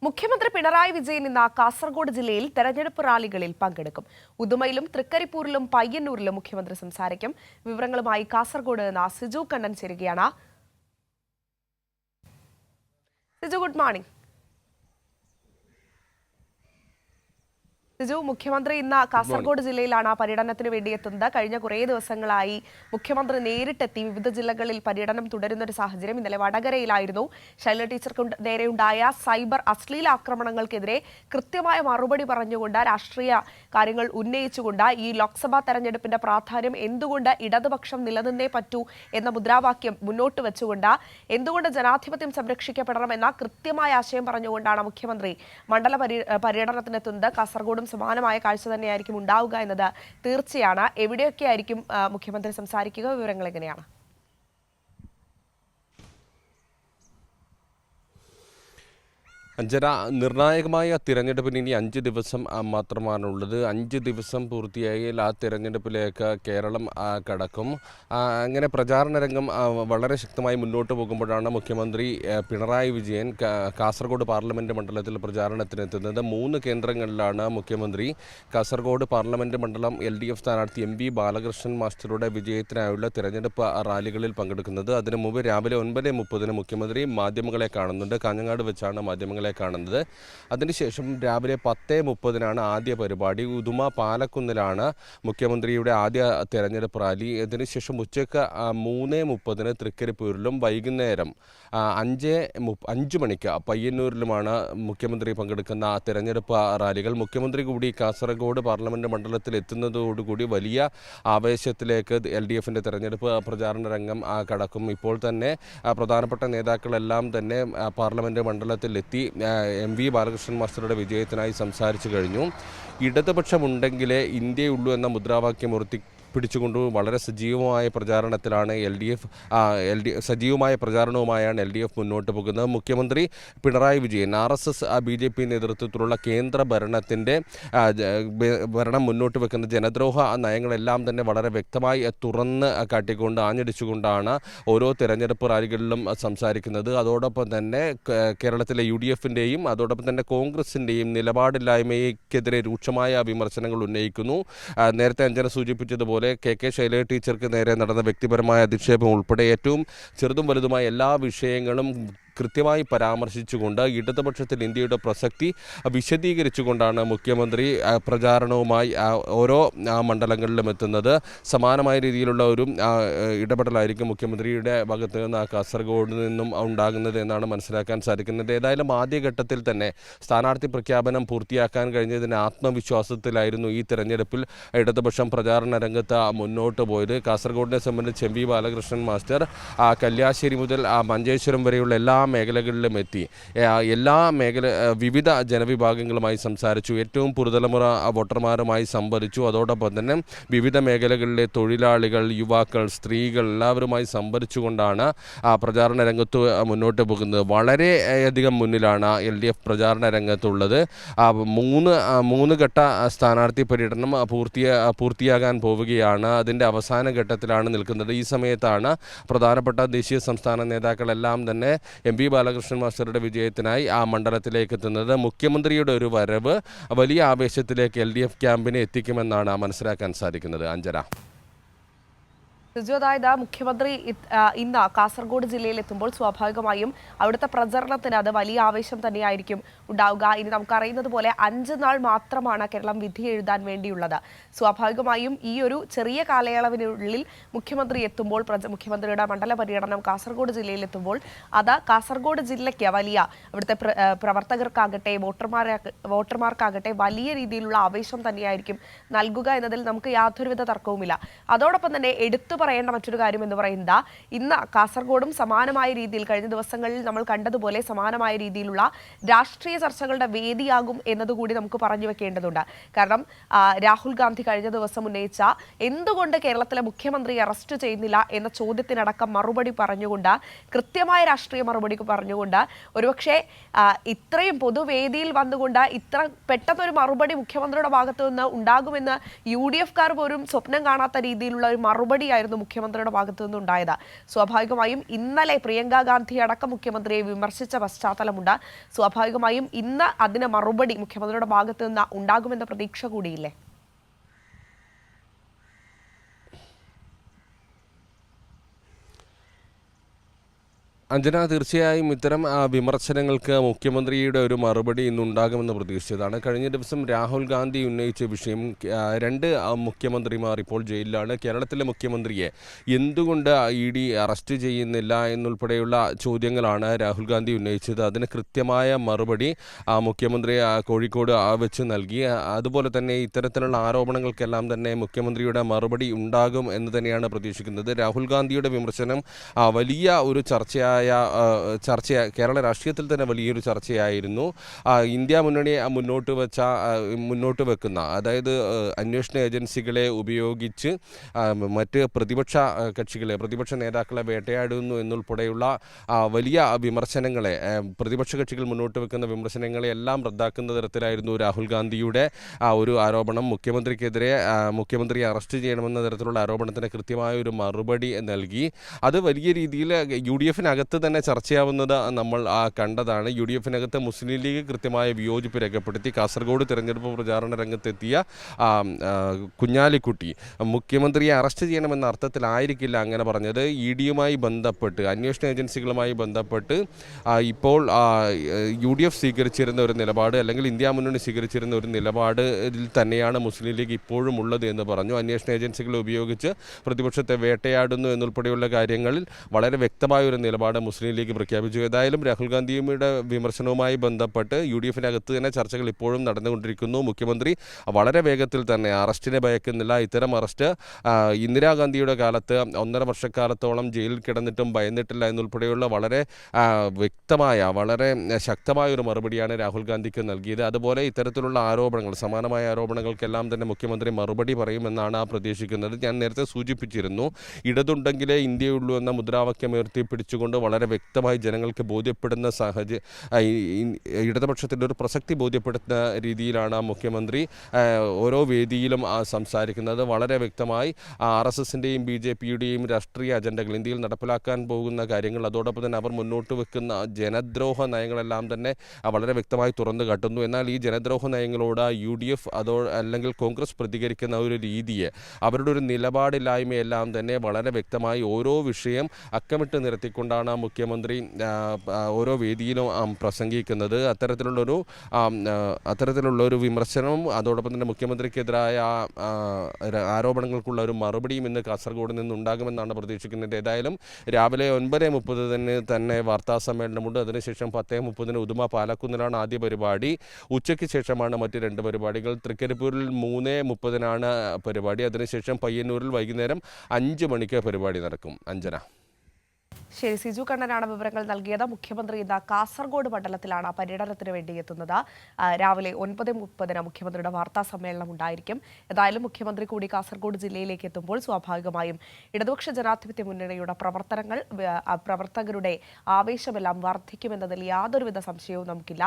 മുഖ്യമന്ത്രി പിണറായി വിജയൻ ഇന്ന് കാസർഗോഡ് ജില്ലയിൽ തെരഞ്ഞെടുപ്പ് റാലികളിൽ പങ്കെടുക്കും. ഉദുമയിലും തൃക്കരിപ്പൂരിലും പയ്യന്നൂരിലും മുഖ്യമന്ത്രി സംസാരിക്കും. വിവരങ്ങളുമായി കാസർഗോഡ് നിന്ന് സിജു കണ്ണൻ ചേരുകയാണ്. Siju, good morning. സിജു, മുഖ്യമന്ത്രി ഇന്ന് കാസർഗോഡ് ജില്ലയിലാണ് പര്യടനത്തിന് വേണ്ടി എത്തുന്നത്. കഴിഞ്ഞ കുറേ ദിവസങ്ങളായി മുഖ്യമന്ത്രി നേരിട്ടെത്തി വിവിധ ജില്ലകളിൽ പര്യടനം തുടരുന്ന ഒരു സാഹചര്യം. ഇന്നലെ വടകരയിലായിരുന്നു ശൈലജ ടീച്ചർക്ക് നേരെയുണ്ടായ സൈബർ അശ്ലീല ആക്രമണങ്ങൾക്കെതിരെ കൃത്യമായ മറുപടി പറഞ്ഞുകൊണ്ട് രാഷ്ട്രീയ കാര്യങ്ങൾ ഉന്നയിച്ചുകൊണ്ട് ഈ ലോക്സഭാ തെരഞ്ഞെടുപ്പിന്റെ പ്രാധാന്യം എന്തുകൊണ്ട് ഇടതുപക്ഷം നിലനിന്നേ പറ്റൂ എന്ന മുദ്രാവാക്യം മുന്നോട്ട് വെച്ചുകൊണ്ട് എന്തുകൊണ്ട് ജനാധിപത്യം സംരക്ഷിക്കപ്പെടണം എന്ന കൃത്യമായ ആശയം പറഞ്ഞുകൊണ്ടാണ് മുഖ്യമന്ത്രി മണ്ഡല പര്യടനത്തിനെത്തുന്നത്. കാസർഗോഡും സമാനമായ കാഴ്ച തന്നെയായിരിക്കും ഉണ്ടാവുക എന്നത് തീർച്ചയാണ്. എവിടെയൊക്കെയായിരിക്കും മുഖ്യമന്ത്രി സംസാരിക്കുക? വിവരങ്ങൾ എങ്ങനെയാണ്? അഞ്ജന, നിർണായകമായ തിരഞ്ഞെടുപ്പിന് ഇനി 5 ദിവസം മാത്രമാണുള്ളത്. 5 ദിവസം പൂർത്തിയായാൽ ആ തിരഞ്ഞെടുപ്പിലേക്ക് കേരളം കടക്കും. അങ്ങനെ പ്രചാരണ രംഗം വളരെ ശക്തമായി മുന്നോട്ട് പോകുമ്പോഴാണ് മുഖ്യമന്ത്രി പിണറായി വിജയൻ കാസർഗോഡ് പാർലമെൻറ്റ് മണ്ഡലത്തിൽ പ്രചാരണത്തിനെത്തുന്നത്. 3 കേന്ദ്രങ്ങളിലാണ് മുഖ്യമന്ത്രി കാസർഗോഡ് പാർലമെൻറ്റ് മണ്ഡലം LDF സ്ഥാനാർത്ഥി MV ബാലകൃഷ്ണൻ മാസ്റ്ററുടെ വിജയത്തിനായുള്ള തിരഞ്ഞെടുപ്പ് റാലികളിൽ പങ്കെടുക്കുന്നത്. അതിനു മുമ്പ് രാവിലെ 9:30 മുഖ്യമന്ത്രി മാധ്യമങ്ങളെ കാണുന്നുണ്ട്. കാഞ്ഞങ്ങാട് വെച്ചാണ് മാധ്യമങ്ങളെ കാണുന്നത്. അതിനുശേഷം രാവിലെ 10:30 ആദ്യ പരിപാടി. ഉദുമ പാലക്കുന്നിലാണ് മുഖ്യമന്ത്രിയുടെ ആദ്യ തെരഞ്ഞെടുപ്പ് റാലി. അതിനുശേഷം ഉച്ചയ്ക്ക് 3:30 തൃക്കരിപ്പൂരിലും വൈകുന്നേരം 5 മണിക്ക് പയ്യന്നൂരിലുമാണ് മുഖ്യമന്ത്രി പങ്കെടുക്കുന്ന തെരഞ്ഞെടുപ്പ് റാലികൾ. മുഖ്യമന്ത്രി കൂടി കാസർഗോഡ് പാർലമെൻറ്റ് മണ്ഡലത്തിൽ എത്തുന്നതോടുകൂടി വലിയ ആവേശത്തിലേക്ക് LDFിൻ്റെ തെരഞ്ഞെടുപ്പ് പ്രചാരണ രംഗം കടക്കും. ഇപ്പോൾ തന്നെ പ്രധാനപ്പെട്ട നേതാക്കളെല്ലാം തന്നെ പാർലമെൻറ്റ് മണ്ഡലത്തിലെത്തി MV ബാലകൃഷ്ണൻ മാസ്റ്ററുടെ വിജയത്തിനായി സംസാരിച്ചു കഴിഞ്ഞു. ഇടതുപക്ഷമുണ്ടെങ്കിലേ ഇന്ത്യയുള്ളൂ എന്ന മുദ്രാവാക്യം പിടിച്ചുകൊണ്ട് വളരെ സജീവമായ പ്രചാരണത്തിലാണ് സജീവമായ പ്രചാരണവുമായാണ് LDF മുന്നോട്ട് പോകുന്നത്. മുഖ്യമന്ത്രി പിണറായി വിജയൻ RSS BJP നേതൃത്വത്തിലുള്ള കേന്ദ്ര ഭരണം മുന്നോട്ട് വെക്കുന്ന ജനദ്രോഹ നയങ്ങളെല്ലാം തന്നെ വളരെ വ്യക്തമായി തുറന്ന് കാട്ടിക്കൊണ്ട് ആഞ്ഞടിച്ചുകൊണ്ടാണ് ഓരോ തെരഞ്ഞെടുപ്പ് റാലികളിലും സംസാരിക്കുന്നത്. അതോടൊപ്പം തന്നെ കേരളത്തിലെ UDFിൻ്റെയും അതോടൊപ്പം തന്നെ കോൺഗ്രസിൻ്റെയും നിലപാടില്ലായ്മയ്ക്കെതിരെ രൂക്ഷമായ വിമർശനങ്ങൾ ഉന്നയിക്കുന്നു. നേരത്തെ അഞ്ജന സൂചിപ്പിച്ചതുപോലെ KK ശൈലജ ടീച്ചർക്ക് നേരെ നടന്ന വ്യക്തിപരമായ അധിക്ഷേപം ഉൾപ്പെടെ ഏറ്റവും ചെറുതും വലുതുമായ എല്ലാ വിഷയങ്ങളും കൃത്യമായി പരാമർശിച്ചുകൊണ്ട് ഇടതുപക്ഷത്തിൽ ഇന്ത്യയുടെ പ്രസക്തി വിശദീകരിച്ചുകൊണ്ടാണ് മുഖ്യമന്ത്രി പ്രചാരണവുമായി ഓരോ മണ്ഡലങ്ങളിലും എത്തുന്നത്. സമാനമായ രീതിയിലുള്ള ഒരു ഇടപെടലായിരിക്കും മുഖ്യമന്ത്രിയുടെ ഭാഗത്ത് നിന്ന് കാസർഗോഡ് നിന്നും ഉണ്ടാകുന്നത് എന്നാണ് മനസ്സിലാക്കാൻ സാധിക്കുന്നത്. ഏതായാലും ആദ്യഘട്ടത്തിൽ തന്നെ സ്ഥാനാർത്ഥി പ്രഖ്യാപനം പൂർത്തിയാക്കാൻ കഴിഞ്ഞതിന് ആത്മവിശ്വാസത്തിലായിരുന്നു ഈ തെരഞ്ഞെടുപ്പിൽ ഇടതുപക്ഷം പ്രചാരണ രംഗത്ത് മുന്നോട്ട് പോയത്. കാസർഗോഡിനെ സംബന്ധിച്ച് MV ബാലകൃഷ്ണൻ മാസ്റ്റർ കല്യാശ്ശേരി മുതൽ മഞ്ചേശ്വരം വരെയുള്ള എല്ലാ മേഖലകളിലും എത്തി വിവിധ ജനവിഭാഗങ്ങളുമായി സംസാരിച്ചു. ഏറ്റവും പുതുതലമുറ വോട്ടർമാരുമായി സംവദിച്ചു. അതോടൊപ്പം തന്നെ വിവിധ മേഖലകളിലെ തൊഴിലാളികൾ, യുവാക്കൾ, സ്ത്രീകൾ എല്ലാവരുമായി സംവദിച്ചുകൊണ്ടാണ് പ്രചാരണ രംഗത്ത് മുന്നോട്ട് പോകുന്നത്. വളരെയധികം മുന്നിലാണ് LDF പ്രചാരണ രംഗത്തുള്ളത്. 3 ഘട്ട സ്ഥാനാർത്ഥി പര്യടനം പൂർത്തിയാകാൻ പോവുകയാണ്. അതിൻ്റെ അവസാന ഘട്ടത്തിലാണ് നിൽക്കുന്നത്. ഈ സമയത്താണ് പ്രധാനപ്പെട്ട ദേശീയ സംസ്ഥാന നേതാക്കളെല്ലാം തന്നെ MV ബാലകൃഷ്ണൻ മാസ്റ്ററുടെ വിജയത്തിനായി ആ മണ്ഡലത്തിലേക്ക് എത്തുന്നത്. മുഖ്യമന്ത്രിയുടെ ഒരു വരവ് വലിയ ആവേശത്തിലേക്ക് LDF ക്യാമ്പിനെ എത്തിക്കുമെന്നാണ് മനസ്സിലാക്കാൻ സാധിക്കുന്നത്. അഞ്ജന, അതായത് മുഖ്യമന്ത്രി ഇന്ന് കാസർഗോഡ് ജില്ലയിൽ എത്തുമ്പോൾ സ്വാഭാവികമായും അവിടുത്തെ പ്രചരണത്തിന് അത് വലിയ ആവേശം തന്നെയായിരിക്കും ഉണ്ടാവുക. ഇനി നമുക്കറിയുന്നത് പോലെ 5 നാൾ മാത്രമാണ് കേരളം വിധി എഴുതാൻ വേണ്ടിയുള്ളത്. സ്വാഭാവികമായും ഈ ഒരു ചെറിയ കാലയളവിനുള്ളിൽ മുഖ്യമന്ത്രി എത്തുമ്പോൾ മുഖ്യമന്ത്രിയുടെ മണ്ഡല പര്യടനം കാസർഗോഡ് ജില്ലയിൽ എത്തുമ്പോൾ അത് കാസർഗോഡ് ജില്ലയ്ക്ക് വലിയ അവിടുത്തെ പ്രവർത്തകർക്കാകട്ടെ വോട്ടർമാർക്കാകട്ടെ വലിയ രീതിയിലുള്ള ആവേശം തന്നെയായിരിക്കും നൽകുക എന്നതിൽ നമുക്ക് യാതൊരുവിധ തർക്കവുമില്ല. അതോടൊപ്പം തന്നെ എടുത്തു പറയേണ്ട മറ്റൊരു കാര്യം എന്ന് പറയുന്നത് ഇന്ന് കാസർഗോഡും സമാനമായ രീതിയിൽ കഴിഞ്ഞ ദിവസങ്ങളിൽ നമ്മൾ കണ്ടതുപോലെ സമാനമായ രീതിയിലുള്ള രാഷ്ട്രീയ ചർച്ചകളുടെ വേദിയാകും എന്നതുകൂടി നമുക്ക് പറഞ്ഞു വെക്കേണ്ടതുണ്ട്. കാരണം രാഹുൽ ഗാന്ധി കഴിഞ്ഞ ദിവസം ഉന്നയിച്ച എന്തുകൊണ്ട് കേരളത്തിലെ മുഖ്യമന്ത്രി അറസ്റ്റ് ചെയ്യുന്നില്ല എന്ന ചോദ്യത്തിനടക്കം മറുപടി പറഞ്ഞുകൊണ്ട് കൃത്യമായ രാഷ്ട്രീയ മറുപടി പറഞ്ഞുകൊണ്ട് ഒരുപക്ഷെ ഇത്രയും പൊതുവേദിയിൽ വന്നുകൊണ്ട് ഇത്ര പെട്ടെന്നൊരു മറുപടി മുഖ്യമന്ത്രിയുടെ ഭാഗത്തു നിന്ന് ഉണ്ടാകുമെന്ന് UDFക്കാർ പോലും സ്വപ്നം കാണാത്ത രീതിയിലുള്ള ഒരു മറുപടിയായിരുന്നു തന്നെയായിരുന്നു മുഖ്യമന്ത്രിയുടെ ഭാഗത്തു നിന്നുണ്ടായത്. സ്വാഭാവികമായും ഇന്നലെ പ്രിയങ്ക ഗാന്ധി അടക്കം മുഖ്യമന്ത്രിയെ വിമർശിച്ച പശ്ചാത്തലമുണ്ട്. സ്വാഭാവികമായും ഇന്ന് അതിന് മറുപടി മുഖ്യമന്ത്രിയുടെ ഭാഗത്തു നിന്ന് ഉണ്ടാകുമെന്ന പ്രതീക്ഷ കൂടിയില്ലേ? അഞ്ജന, തീർച്ചയായും ഇത്തരം വിമർശനങ്ങൾക്ക് മുഖ്യമന്ത്രിയുടെ ഒരു മറുപടി ഇന്നുണ്ടാകുമെന്ന് പ്രതീക്ഷിച്ചതാണ്. കഴിഞ്ഞ ദിവസം രാഹുൽ ഗാന്ധി ഉന്നയിച്ച വിഷയം, രണ്ട് മുഖ്യമന്ത്രിമാർ ഇപ്പോൾ ജയിലിലാണ്. കേരളത്തിലെ മുഖ്യമന്ത്രിയെ എന്തുകൊണ്ട് ED അറസ്റ്റ് ചെയ്യുന്നില്ല എന്നുൾപ്പെടെയുള്ള ചോദ്യങ്ങളാണ് രാഹുൽ ഗാന്ധി ഉന്നയിച്ചത്. അതിന് കൃത്യമായ മറുപടി മുഖ്യമന്ത്രി കോഴിക്കോട് വെച്ച് നൽകി. അതുപോലെ തന്നെ ഇത്തരത്തിലുള്ള ആരോപണങ്ങൾക്കെല്ലാം തന്നെ മുഖ്യമന്ത്രിയുടെ മറുപടി ഉണ്ടാകും എന്ന് തന്നെയാണ് പ്രതീക്ഷിക്കുന്നത്. രാഹുൽ ഗാന്ധിയുടെ വിമർശനം വലിയ ഒരു ചർച്ച കേരള രാഷ്ട്രീയത്തിൽ തന്നെ വലിയൊരു ചർച്ചയായിരുന്നു. ഇന്ത്യ മുന്നണി മുന്നോട്ട് വെക്കുന്ന, അതായത് അന്വേഷണ ഏജൻസികളെ ഉപയോഗിച്ച് മറ്റ് പ്രതിപക്ഷ നേതാക്കളെ വേട്ടയാടുന്നു എന്നുൾപ്പെടെയുള്ള വലിയ വിമർശനങ്ങളെ, പ്രതിപക്ഷ കക്ഷികൾ മുന്നോട്ട് വെക്കുന്ന വിമർശനങ്ങളെ എല്ലാം റദ്ദാക്കുന്ന തരത്തിലായിരുന്നു രാഹുൽ ഗാന്ധിയുടെ ഒരു ആരോപണം. മുഖ്യമന്ത്രിയെ അറസ്റ്റ് ചെയ്യണമെന്ന തരത്തിലുള്ള ആരോപണത്തിന് കൃത്യമായ ഒരു മറുപടി നൽകി. അത് വലിയ രീതിയിൽ UDF-നകത്ത് തന്നെ ചർച്ചയാവുന്നത് നമ്മൾ കണ്ടതാണ്. UDF-നകത്ത് മുസ്ലിം ലീഗ് കൃത്യമായ വിയോജിപ്പ് രേഖപ്പെടുത്തി. കാസർഗോഡ് തിരഞ്ഞെടുപ്പ് പ്രചാരണ രംഗത്തെത്തിയ കുഞ്ഞാലിക്കുട്ടി മുഖ്യമന്ത്രിയെ അറസ്റ്റ് ചെയ്യണമെന്ന അർത്ഥത്തിലായിരിക്കില്ല അങ്ങനെ പറഞ്ഞത്. ED-യുമായി ബന്ധപ്പെട്ട്, അന്വേഷണ ഏജൻസികളുമായി ബന്ധപ്പെട്ട് ഇപ്പോൾ UDF സ്വീകരിച്ചിരുന്ന ഒരു നിലപാട്, അല്ലെങ്കിൽ ഇന്ത്യ മുന്നണി സ്വീകരിച്ചിരുന്ന ഒരു നിലപാടിൽ തന്നെയാണ് മുസ്ലിം ലീഗ് ഇപ്പോഴും ഉള്ളത് എന്ന് പറഞ്ഞു. അന്വേഷണ ഏജൻസികളെ ഉപയോഗിച്ച് പ്രതിപക്ഷത്തെ വേട്ടയാടുന്നു എന്നുൾപ്പെടെയുള്ള കാര്യങ്ങളിൽ വളരെ വ്യക്തമായ ഒരു നിലപാട് മുസ്ലിം ലീഗ് പ്രഖ്യാപിച്ചു. ഏതായാലും രാഹുൽ ഗാന്ധിയുടെ വിമർശനവുമായി ബന്ധപ്പെട്ട് UDF-നകത്ത് തന്നെ ചർച്ചകൾ ഇപ്പോഴും നടന്നുകൊണ്ടിരിക്കുന്നു. മുഖ്യമന്ത്രി വളരെ വേഗത്തിൽ തന്നെ അറസ്റ്റിനെ ഭയക്കുന്നില്ല. ഇത്തരം അറസ്റ്റ് ഇന്ദിരാഗാന്ധിയുടെ കാലത്ത് 1.5 വർഷക്കാലത്തോളം ജയിലിൽ കിടന്നിട്ടും ഭയന്നിട്ടില്ല എന്നുൾപ്പെടെയുള്ള വളരെ വ്യക്തമായ, വളരെ ശക്തമായ ഒരു മറുപടിയാണ് രാഹുൽ ഗാന്ധിക്ക് നൽകിയത്. അതുപോലെ ഇത്തരത്തിലുള്ള ആരോപണങ്ങൾ, സമാനമായ ആരോപണങ്ങൾക്കെല്ലാം തന്നെ മുഖ്യമന്ത്രി മറുപടി പറയുമെന്നാണ് പ്രതീക്ഷിക്കുന്നത്. ഞാൻ നേരത്തെ സൂചിപ്പിച്ചിരുന്നു, ഇടതുണ്ടെങ്കിലേ ഇന്ത്യയുള്ളൂ എന്ന മുദ്രാവാക്യം ഉയർത്തിപ്പിടിച്ചുകൊണ്ട് വളരെ വ്യക്തമായി ജനങ്ങൾക്ക് ബോധ്യപ്പെടുന്ന ഇടതുപക്ഷത്തിൻ്റെ ഒരു പ്രസക്തി ബോധ്യപ്പെടുത്തുന്ന രീതിയിലാണ് മുഖ്യമന്ത്രി ഓരോ വേദിയിലും സംസാരിക്കുന്നത്. വളരെ വ്യക്തമായി RSS-ൻ്റെയും BJP-യുടെയും രാഷ്ട്രീയ അജണ്ടകൾ, ഇന്ത്യയിൽ നടപ്പിലാക്കാൻ പോകുന്ന കാര്യങ്ങൾ, അതോടൊപ്പം തന്നെ അവർ മുന്നോട്ട് വെക്കുന്ന ജനദ്രോഹ നയങ്ങളെല്ലാം തന്നെ വളരെ വ്യക്തമായി തുറന്നു കാട്ടുന്നു. എന്നാൽ ഈ ജനദ്രോഹ നയങ്ങളോട് UDF അല്ലെങ്കിൽ കോൺഗ്രസ് പ്രതികരിക്കുന്ന ഒരു രീതിയെ, അവരുടെ ഒരു നിലപാടില്ലായ്മയെല്ലാം തന്നെ വളരെ വ്യക്തമായി ഓരോ വിഷയം അക്കമിട്ട് നിരത്തിക്കൊണ്ടാണ് മുഖ്യമന്ത്രി ഓരോ വേദിയിലും പ്രസംഗിക്കുന്നത്. അത്തരത്തിലുള്ളൊരു വിമർശനവും അതോടൊപ്പം തന്നെ മുഖ്യമന്ത്രിക്കെതിരായ ആരോപണങ്ങൾക്കുള്ള ഒരു മറുപടിയും ഇന്ന് കാസർഗോഡ് നിന്നുണ്ടാകുമെന്നാണ് പ്രതീക്ഷിക്കുന്നത്. ഏതായാലും രാവിലെ 9:30 തന്നെ വാർത്താ സമ്മേളനമുണ്ട്. അതിനുശേഷം 10:30 ഉദുമ പാലക്കുന്നിലാണ് ആദ്യ പരിപാടി. ഉച്ചയ്ക്ക് ശേഷമാണ് മറ്റ് 2 പരിപാടികൾ. തൃക്കരിപ്പൂരിൽ 3:30 പരിപാടി. അതിനുശേഷം പയ്യന്നൂരിൽ വൈകുന്നേരം 5 മണിക്ക് പരിപാടി നടക്കും. അഞ്ജന. ശരി, സിജു കണ്ണനാണ് വിവരങ്ങൾ നൽകിയത്. മുഖ്യമന്ത്രി ഇന്ന് കാസർഗോഡ് മണ്ഡലത്തിലാണ് പര്യടനത്തിന് വേണ്ടി എത്തുന്നത്. രാവിലെ 9:30 മുഖ്യമന്ത്രിയുടെ വാർത്താ സമ്മേളനം ഉണ്ടായിരിക്കും. ഏതായാലും മുഖ്യമന്ത്രി കൂടി കാസർഗോഡ് ജില്ലയിലേക്ക് എത്തുമ്പോൾ സ്വാഭാവികമായും ഇടതുപക്ഷ ജനാധിപത്യ മുന്നണിയുടെ പ്രവർത്തകരുടെ ആവേശമെല്ലാം വർദ്ധിക്കുമെന്നതിൽ യാതൊരുവിധ സംശയവും നമുക്കില്ല.